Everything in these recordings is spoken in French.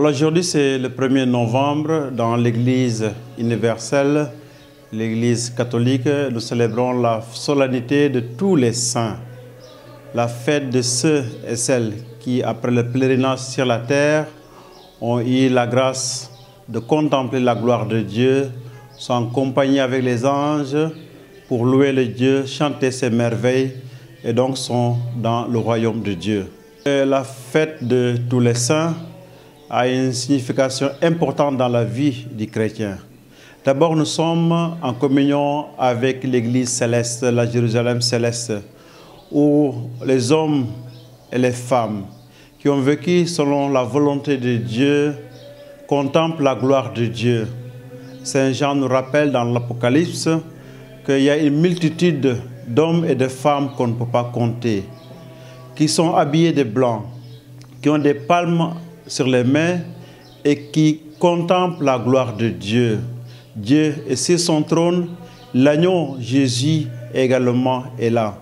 Alors aujourd'hui, c'est le 1er novembre dans l'Église universelle, l'Église catholique. Nous célébrons la solennité de tous les saints, la fête de ceux et celles qui, après le pèlerinage sur la terre, ont eu la grâce de contempler la gloire de Dieu, sont en compagnie avec les anges pour louer le Dieu, chanter ses merveilles et donc sont dans le royaume de Dieu. Et la fête de tous les saints a une signification importante dans la vie du chrétien. D'abord, nous sommes en communion avec l'Église céleste, la Jérusalem céleste, où les hommes et les femmes qui ont vécu selon la volonté de Dieu contemplent la gloire de Dieu. Saint Jean nous rappelle dans l'Apocalypse qu'il y a une multitude d'hommes et de femmes qu'on ne peut pas compter, qui sont habillés de blanc, qui ont des palmes sur les mains et qui contemplent la gloire de Dieu. Dieu est sur son trône, l'agneau Jésus également est là.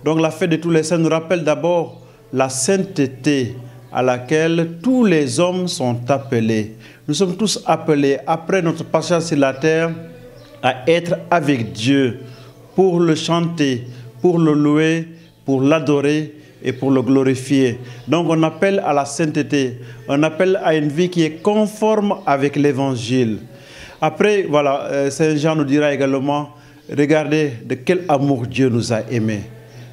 Donc la fête de tous les saints nous rappelle d'abord la sainteté à laquelle tous les hommes sont appelés. Nous sommes tous appelés, après notre passage sur la terre, à être avec Dieu, pour le chanter, pour le louer, pour l'adorer et pour le glorifier. Donc on appelle à la sainteté, on appelle à une vie qui est conforme avec l'Évangile. Après, voilà, Saint Jean nous dira également, regardez de quel amour Dieu nous a aimés.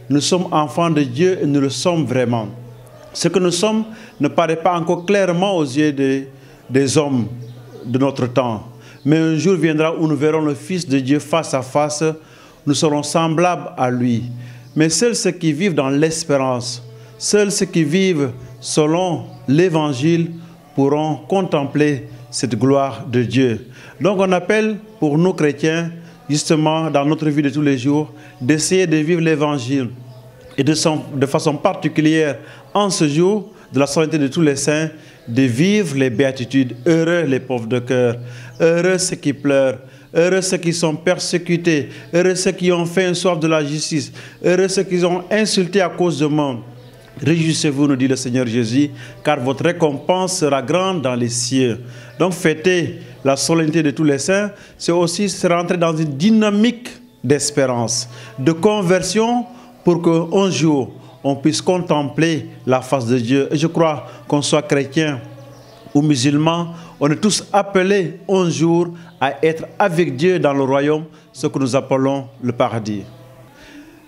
Nous sommes enfants de Dieu et nous le sommes vraiment. Ce que nous sommes ne paraît pas encore clairement aux yeux des hommes de notre temps. Mais un jour viendra où nous verrons le Fils de Dieu face à face, nous serons semblables à lui. Mais seuls ceux qui vivent dans l'espérance, seuls ceux qui vivent selon l'Évangile pourront contempler cette gloire de Dieu. Donc on appelle pour nous chrétiens, justement dans notre vie de tous les jours, d'essayer de vivre l'Évangile et de façon particulière en ce jour de la solennité de tous les saints, de vivre les béatitudes. Heureux les pauvres de cœur, heureux ceux qui pleurent, heureux ceux qui sont persécutés, heureux ceux qui ont faim et soif de la justice, heureux ceux qui ont insulté à cause de moi. Réjouissez-vous, nous dit le Seigneur Jésus, car votre récompense sera grande dans les cieux. Donc fêter la solennité de tous les saints, c'est aussi se rentrer dans une dynamique d'espérance, de conversion, pour qu'un jour, on puisse contempler la face de Dieu. Et je crois qu'on soit chrétien ou musulman, on est tous appelés un jour à être avec Dieu dans le royaume, ce que nous appelons le paradis.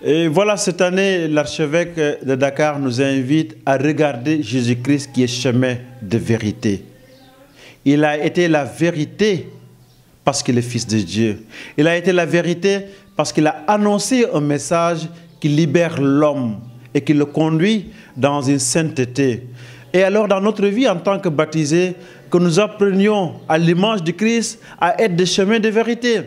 Et voilà, cette année, l'archevêque de Dakar nous invite à regarder Jésus-Christ qui est chemin de vérité. Il a été la vérité parce qu'il est Fils de Dieu. Il a été la vérité parce qu'il a annoncé un message qui libère l'homme et qui le conduit dans une sainteté. Et alors, dans notre vie en tant que baptisés, que nous apprenions à l'image du Christ à être des chemins de vérité,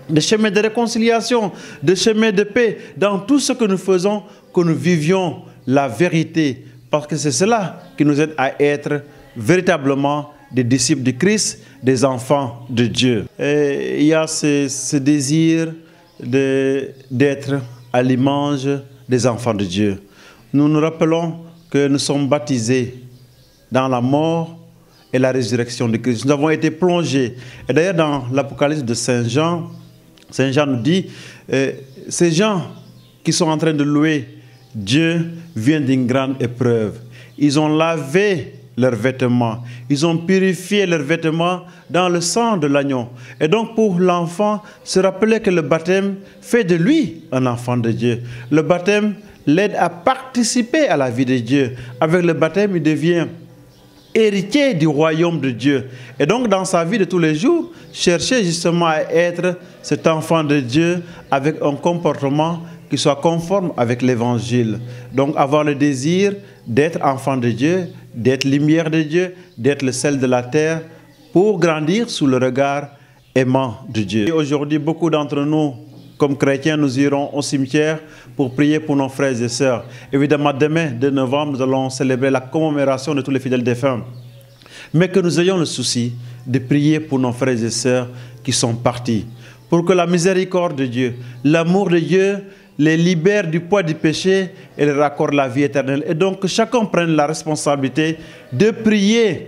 des chemins de réconciliation, des chemins de paix. Dans tout ce que nous faisons, que nous vivions la vérité. Parce que c'est cela qui nous aide à être véritablement des disciples du Christ, des enfants de Dieu. Et il y a ce désir d'être à l'image des enfants de Dieu. Nous nous rappelons que nous sommes baptisés dans la mort et la résurrection de Christ. Nous avons été plongés. Et d'ailleurs, dans l'Apocalypse de Saint Jean nous dit, ces gens qui sont en train de louer Dieu viennent d'une grande épreuve. Ils ont lavé leurs vêtements. Ils ont purifié leurs vêtements dans le sang de l'agneau. Et donc pour l'enfant, se rappeler que le baptême fait de lui un enfant de Dieu. Le baptême l'aide à participer à la vie de Dieu. Avec le baptême, il devient héritier du royaume de Dieu. Et donc dans sa vie de tous les jours, chercher justement à être cet enfant de Dieu avec un comportement qui soit conforme avec l'Évangile. Donc avoir le désir d'être enfant de Dieu, d'être lumière de Dieu, d'être le sel de la terre, pour grandir sous le regard aimant de Dieu. Aujourd'hui, beaucoup d'entre nous, comme chrétiens, nous irons au cimetière pour prier pour nos frères et sœurs. Évidemment, demain, 2 novembre, nous allons célébrer la commémoration de tous les fidèles défunts. Mais que nous ayons le souci de prier pour nos frères et sœurs qui sont partis. Pour que la miséricorde de Dieu, l'amour de Dieu, les libère du poids du péché et leur accorde la vie éternelle. Et donc que chacun prenne la responsabilité de prier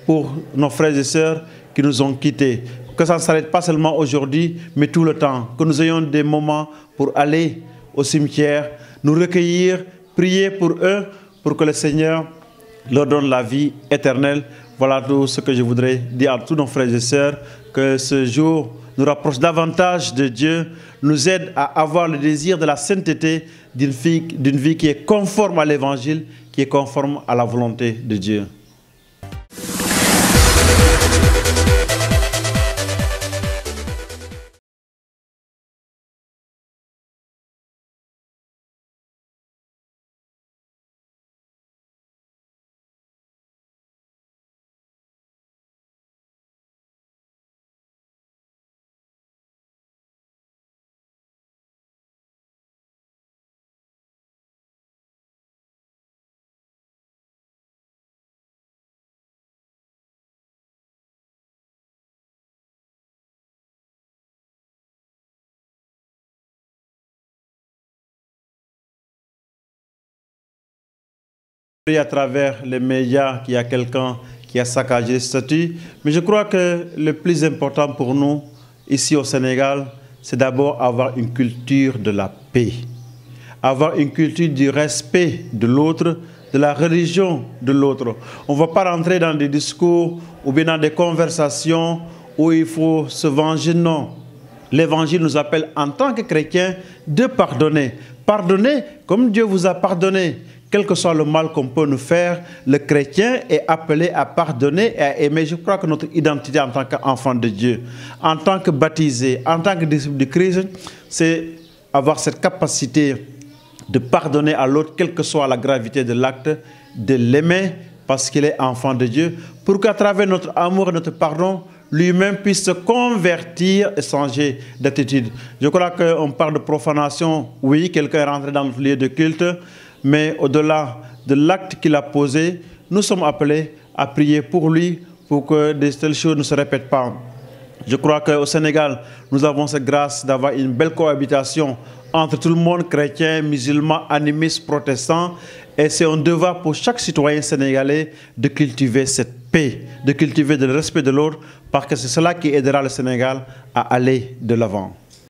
pour nos frères et sœurs qui nous ont quittés. Que ça ne s'arrête pas seulement aujourd'hui, mais tout le temps. Que nous ayons des moments pour aller au cimetière, nous recueillir, prier pour eux, pour que le Seigneur leur donne la vie éternelle. Voilà tout ce que je voudrais dire à tous nos frères et sœurs, que ce jour nous rapproche davantage de Dieu, nous aide à avoir le désir de la sainteté, d'une vie qui est conforme à l'Évangile, qui est conforme à la volonté de Dieu. À travers les médias qu'il y a quelqu'un qui a saccagé le statut, mais je crois que le plus important pour nous, ici au Sénégal, c'est d'abord avoir une culture de la paix, avoir une culture du respect de l'autre, de la religion de l'autre. On ne va pas rentrer dans des discours ou bien dans des conversations où il faut se venger, non. L'Évangile nous appelle en tant que chrétiens de pardonner. Pardonnez comme Dieu vous a pardonné. Quel que soit le mal qu'on peut nous faire, le chrétien est appelé à pardonner et à aimer. Je crois que notre identité en tant qu'enfant de Dieu, en tant que baptisé, en tant que disciple de Christ, c'est avoir cette capacité de pardonner à l'autre, quelle que soit la gravité de l'acte, de l'aimer parce qu'il est enfant de Dieu, pour qu'à travers notre amour et notre pardon, lui-même puisse se convertir et changer d'attitude. Je crois qu'on parle de profanation. Oui, quelqu'un est rentré dans notre lieu de culte, mais au-delà de l'acte qu'il a posé, nous sommes appelés à prier pour lui, pour que de telles choses ne se répètent pas. Je crois qu'au Sénégal, nous avons cette grâce d'avoir une belle cohabitation entre tout le monde, chrétien, musulman, animiste, protestant. Et c'est un devoir pour chaque citoyen sénégalais de cultiver cette paix, de cultiver le respect de l'autre, parce que c'est cela qui aidera le Sénégal à aller de l'avant.